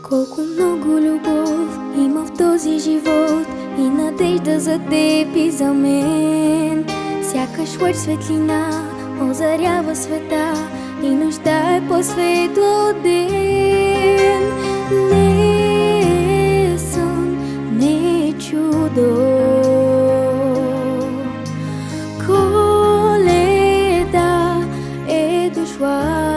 Колко много любов има в този живот и надежда за теб и за мен. Сякаш лъч светлина озарява света и нощта е по-светло от ден. Не е сън, не е чудо. Коледа е дошла.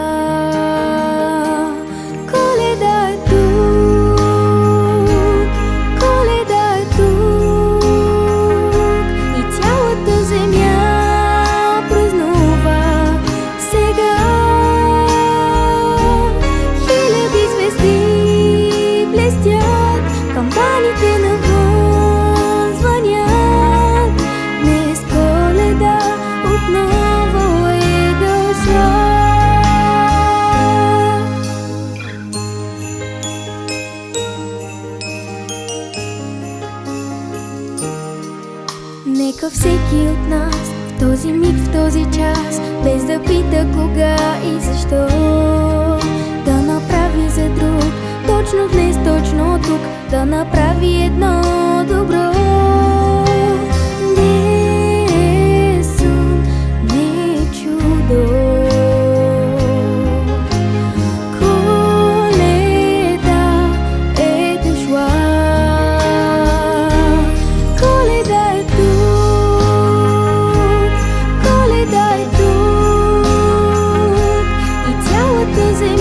Камбаните навън звънят. Днес Коледа отново е дошла. Нека всеки от нас в този миг, в този час, без да пита кога и защо, да направи за друг точно днес, точно тук, да направи едно добро. Не е сън, не е чудо. Коледа е дошла. Коледа е тук, Коледа е тук и цялата земя